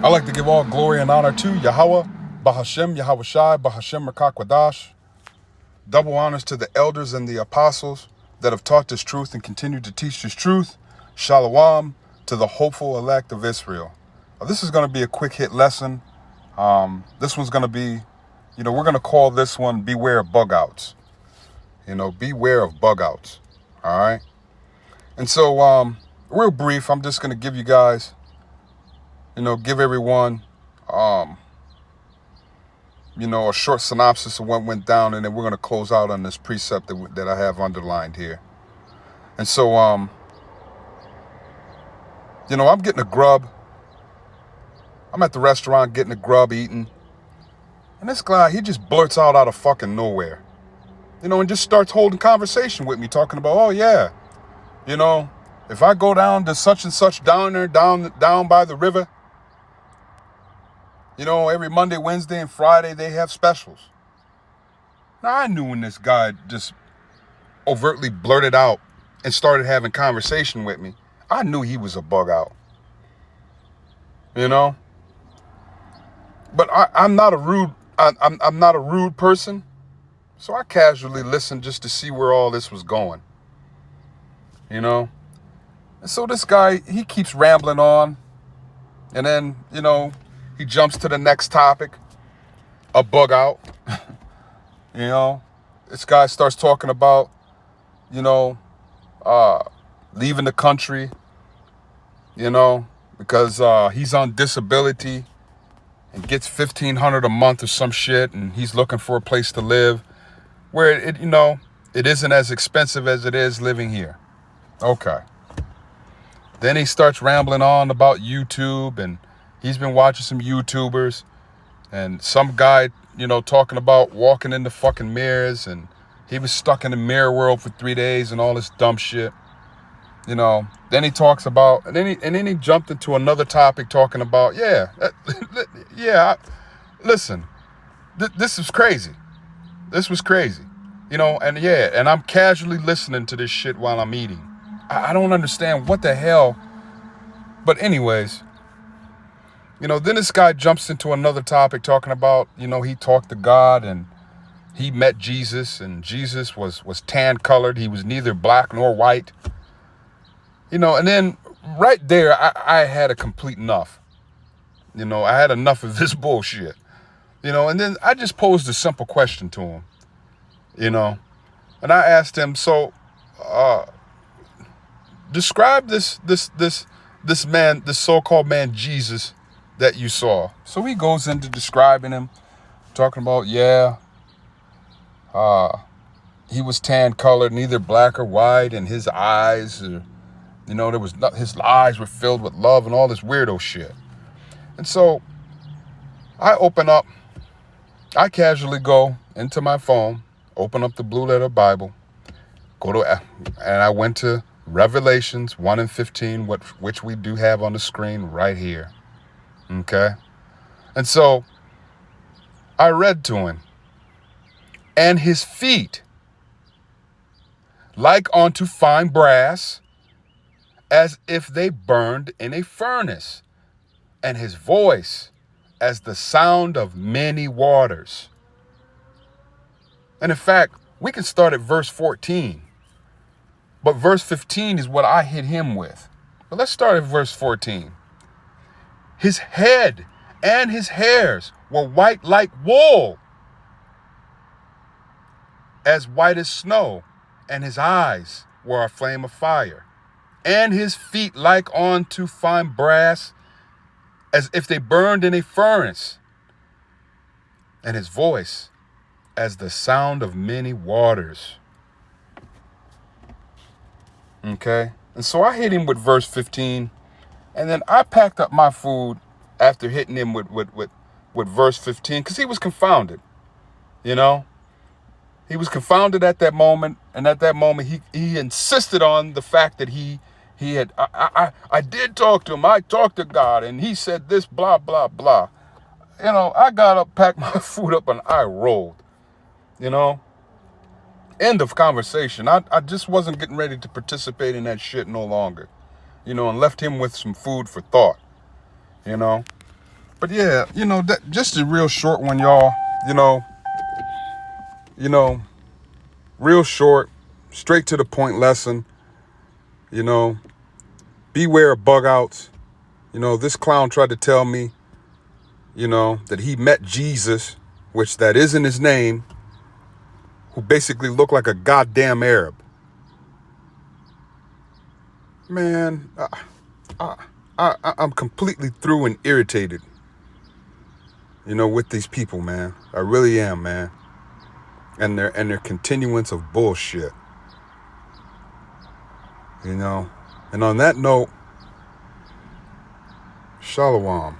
I'd like to give all glory and honor to Yahweh, Bahashem, Yahweh Shai, Bahashem Rakakwadash. Double honors to the elders and the apostles that have taught this truth and continue to teach this truth. Shalom to the hopeful elect of Israel. This is going to be a quick hit lesson. This one's going to be, we're going to call this one Beware of Bug Outs. Beware of bug outs. All right. And so, real brief, I'm just going to give you guys, give everyone, a short synopsis of what went down, and then we're going to close out on this precept that I have underlined here. And so, I'm getting a grub. I'm at the restaurant getting a grub eating. And this guy, he just blurts out of fucking nowhere. And just starts holding conversation with me, talking about, oh yeah, if I go down to such and such down there, down by the river, every Monday, Wednesday, and Friday, they have specials. Now, I knew when this guy just overtly blurted out and started having conversation with me, I knew he was a bug out. But I'm not a rude, I'm not a rude person. So I casually listened just to see where all this was going. And so this guy, he keeps rambling on. And then, he jumps to the next topic, a bug out. This guy starts talking about, leaving the country, because he's on disability and gets $1,500 a month or some shit, and he's looking for a place to live where it isn't as expensive as it is living here. Okay. Then he starts rambling on about YouTube, and he's been watching some YouTubers, and some guy, talking about walking in the fucking mirrors, and he was stuck in the mirror world for 3 days and all this dumb shit. Then he talks about, and then he jumped into another topic talking about, listen, this is crazy. This was crazy, and I'm casually listening to this shit while I'm eating. I don't understand what the hell. But anyways, then this guy jumps into another topic talking about, he talked to God and he met Jesus, and Jesus was tan colored. He was neither black nor white. And then right there, I had a complete enough. I had enough of this bullshit. And then I just posed a simple question to him, and I asked him, so, describe this man, this so-called man, Jesus, that you saw. So he goes into describing him, talking about, he was tan colored, neither black or white, and his eyes, his eyes were filled with love and all this weirdo shit. And so I casually go into my phone, open up the Blue Letter Bible, and I went to Revelations 1:15, which we do have on the screen right here. Okay? And so I read to him, and his feet like unto fine brass, as if they burned in a furnace, and his voice as the sound of many waters. And in fact, we can start at verse 14. But verse 15 is what I hit him with. But let's start at verse 14. His head and his hairs were white like wool, as white as snow, and his eyes were a flame of fire, and his feet like unto fine brass, as if they burned in a furnace, and his voice as the sound of many waters. Okay? And so I hit him with verse 15, and then I packed up my food after hitting him with verse 15, because he was confounded, He was confounded at that moment, and at that moment he insisted on the fact that he had, I did talk to him, I talked to God, and he said this, blah, blah, blah. I got up, packed my food up, and I rolled, End of conversation. I just wasn't getting ready to participate in that shit no longer, and left him with some food for thought, But yeah, that just a real short one, y'all. You know, real short, straight to the point lesson. Beware of bug outs. This clown tried to tell me, that he met Jesus, which that isn't his name, who basically looked like a goddamn Arab. Man, I'm completely through and irritated, with these people, man. I really am, man. And their continuance of bullshit. And on that note, Shalom.